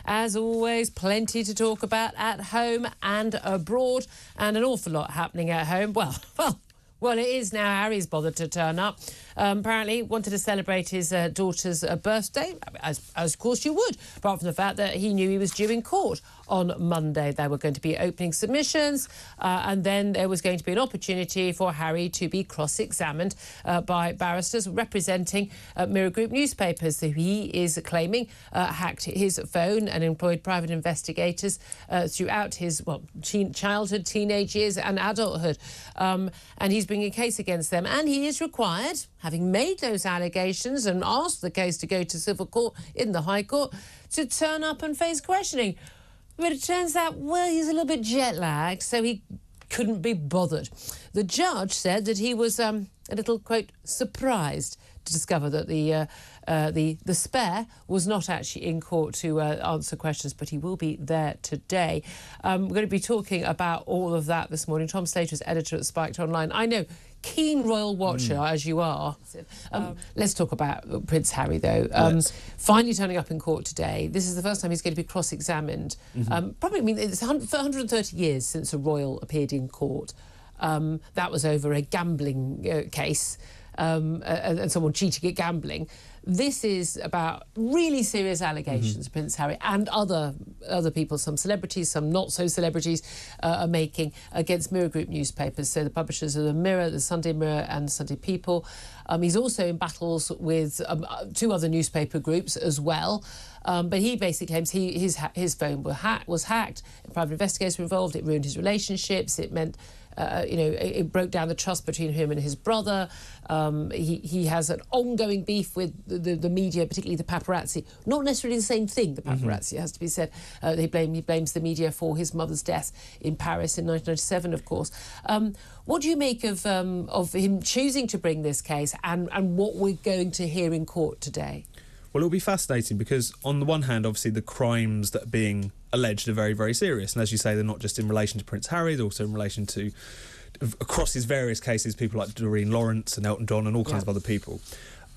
As always, plenty to talk about at home and abroad, and an awful lot happening at home. Well, it is now. Harry's bothered to turn up. Apparently wanted to celebrate his daughter's birthday, as of course you would, apart from the fact that he knew he was due in court on Monday. There were going to be opening submissions, and then there was going to be an opportunity for Harry to be cross-examined by barristers representing Mirror Group newspapers, who he is claiming hacked his phone and employed private investigators throughout his childhood, teenage years and adulthood. And he's bringing a case against them, and he is required, having made those allegations and asked the case to go to civil court in the High Court, to turn up and face questioning. But it turns out, well, he's a little bit jet-lagged, so he couldn't be bothered. The judge said that he was a little, quote, surprised to discover that the spare was not actually in court to answer questions, but he will be there today. We're going to be talking about all of that this morning. Tom Slater is editor at Spiked Online. I know, keen royal watcher as you are. Let's talk about Prince Harry, though. Finally turning up in court today. This is the first time he's going to be cross-examined. Probably, I mean, it's 130 years since a royal appeared in court. That was over a gambling case. And someone cheating at gambling. This is about really serious allegations Prince Harry and other people, some celebrities, some not so celebrities, are making against Mirror Group newspapers. So the publishers are the Mirror, the Sunday Mirror and Sunday People. He's also in battles with two other newspaper groups as well. But he basically claims his phone was hacked. Private investigators were involved. It ruined his relationships. It meant it broke down the trust between him and his brother. He has an ongoing beef with the media, particularly the paparazzi. Not necessarily the same thing, the paparazzi, has to be said. He blames the media for his mother's death in Paris in 1997, of course. What do you make of him choosing to bring this case and what we're going to hear in court today? Well, it'll be fascinating because, on the one hand, obviously, the crimes that are being alleged are very, very serious. And as you say, they're not just in relation to Prince Harry, they're also in relation to, across his various cases, people like Doreen Lawrence and Elton John and all kinds of other people.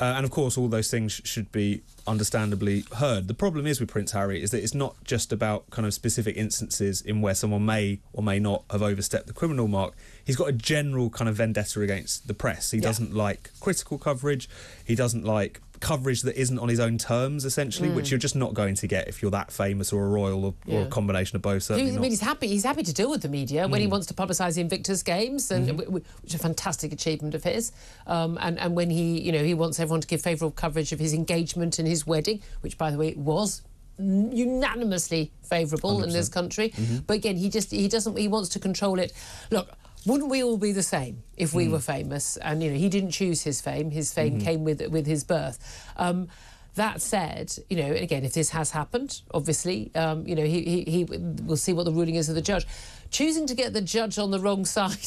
And, of course, all those things should be understandably heard. The problem is with Prince Harry is that it's not just about kind of specific instances in where someone may or may not have overstepped the criminal mark. He's got a general kind of vendetta against the press. He doesn't like critical coverage. He doesn't like coverage that isn't on his own terms, essentially, which you're just not going to get if you're that famous or a royal or a combination of both. Certainly not. I mean, he's happy to deal with the media when he wants to publicise the Invictus Games, and which is a fantastic achievement of his. And when he wants everyone to give favourable coverage of his engagement and his wedding, which, by the way, was unanimously favourable in this country. But again, he wants to control it. Look, wouldn't we all be the same if we were famous? And, he didn't choose his fame. His fame came with his birth. That said, again, if this has happened, obviously, he will see what the ruling is of the judge. Choosing to get the judge on the wrong side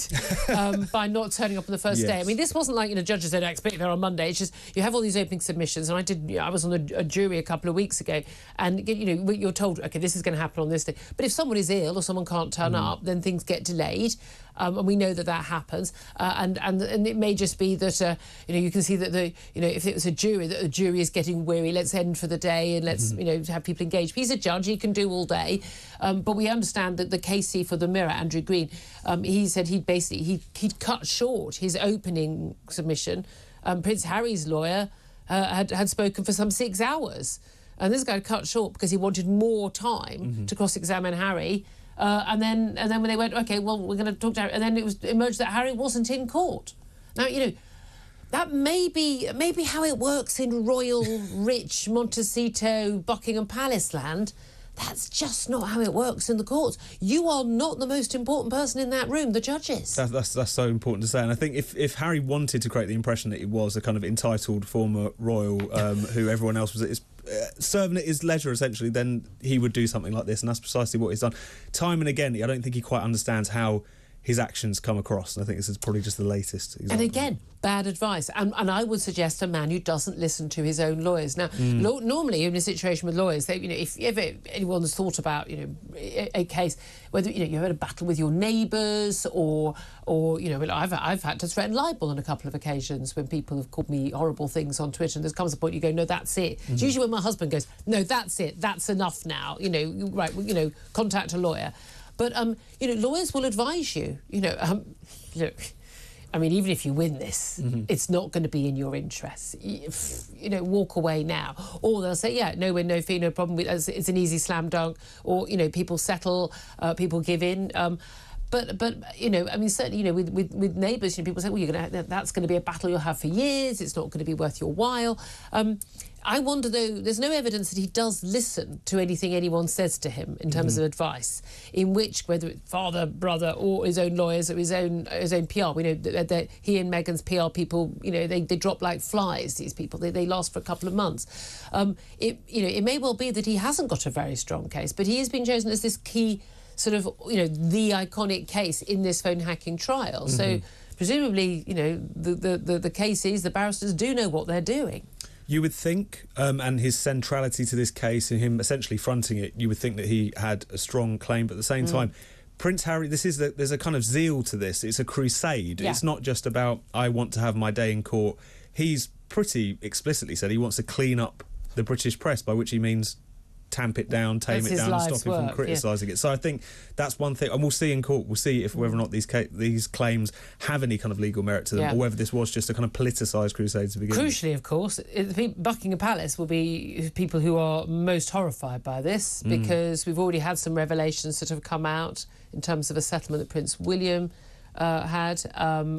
by not turning up on the first day. I mean, this wasn't like, judges don't expect there on Monday. It's just you have all these opening submissions, and I was on a jury a couple of weeks ago, and you're told, OK, this is going to happen on this day. But if someone is ill or someone can't turn up, then things get delayed. And we know that happens, and it may just be that you can see that if it was a jury, that the jury is getting weary. Let's end for the day and let's have people engaged. He's a judge; he can do all day, but we understand that the KC for the Mirror, Andrew Green, he said he'd cut short his opening submission. Prince Harry's lawyer had spoken for some 6 hours, and this guy cut short because he wanted more time to cross-examine Harry. And then when they went, OK, well, we're going to talk to Harry, and then it emerged that Harry wasn't in court. Now, that may be how it works in royal, rich Montecito Buckingham Palace land. That's just not how it works in the courts. You are not the most important person in that room, the judges. That's so important to say. And I think if Harry wanted to create the impression that he was a kind of entitled former royal who everyone else was serving at his leisure, essentially, then he would do something like this. And that's precisely what he's done. Time and again, I don't think he quite understands how his actions come across. And I think this is probably just the latest example. And again, bad advice. And I would suggest a man who doesn't listen to his own lawyers. Now, normally in a situation with lawyers, they, if ever anyone's thought about, a case, whether, you had a battle with your neighbours or I've had to threaten libel on a couple of occasions when people have called me horrible things on Twitter, and there comes a point you go, no, that's it. It's usually when my husband goes, no, that's it, that's enough now, right, contact a lawyer. But, lawyers will advise you, look, I mean, even if you win this, it's not going to be in your interest. Walk away now. Or they'll say, yeah, no win, no fee, no problem. It's an easy slam dunk. Or, people settle, people give in. But I mean, certainly, with neighbours, people say, well, that's going to be a battle you'll have for years. It's not going to be worth your while. I wonder, though, there's no evidence that he does listen to anything anyone says to him in terms of advice, in which, whether it's father, brother, or his own lawyers or his own PR, we know that he and Meghan's PR people, they drop like flies, these people. They last for a couple of months. It may well be that he hasn't got a very strong case, but he has been chosen as this key sort of, the iconic case in this phone hacking trial. So presumably, the cases, the barristers do know what they're doing. You would think, and his centrality to this case and him essentially fronting it, you would think that he had a strong claim. But at the same time, Prince Harry, there's a kind of zeal to this. It's a crusade. Yeah. It's not just about, I want to have my day in court. He's pretty explicitly said he wants to clean up the British press, by which he means tamp it down, tame it down, and stop him from criticising it. So I think that's one thing, and we'll see in court. We'll see if whether or not these claims have any kind of legal merit to them, or whether this was just a kind of politicised crusade to begin with. Crucially, of course, Buckingham Palace will be people who are most horrified by this, because we've already had some revelations that have come out in terms of a settlement that Prince William had,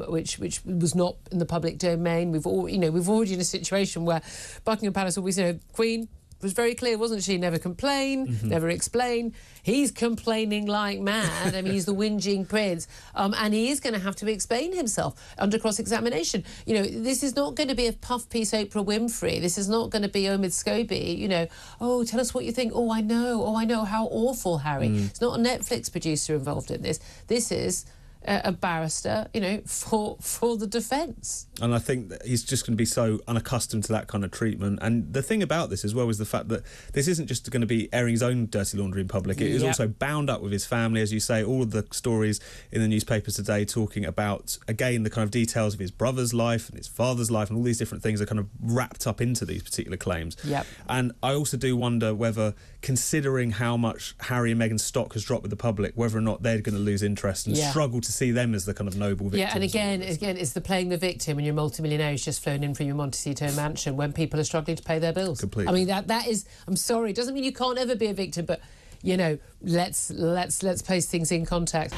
which was not in the public domain. We've already in a situation where Buckingham Palace always, Queen was very clear, wasn't she? Never complain, never explain. He's complaining like mad. I mean, he's the whinging prince. And he is going to have to explain himself under cross-examination. This is not going to be a puff piece Oprah Winfrey. This is not going to be Omid Scobie, oh, tell us what you think. Oh, I know, how awful, Harry. It's not a Netflix producer involved in this. This is a barrister, for the defence. And I think that he's just going to be so unaccustomed to that kind of treatment. And the thing about this as well is the fact that this isn't just going to be airing his own dirty laundry in public. It is also bound up with his family, as you say. All of the stories in the newspapers today talking about, again, the kind of details of his brother's life and his father's life, and all these different things are kind of wrapped up into these particular claims. And I also do wonder whether, considering how much Harry and Meghan's stock has dropped with the public, whether or not they're going to lose interest and struggle to see them as the kind of noble victims. Yeah, and again, it's the playing the victim when you're a multimillionaire who's just flown in from your Montecito mansion when people are struggling to pay their bills. Completely. I mean, that is, I'm sorry, it doesn't mean you can't ever be a victim, but, let's place things in context.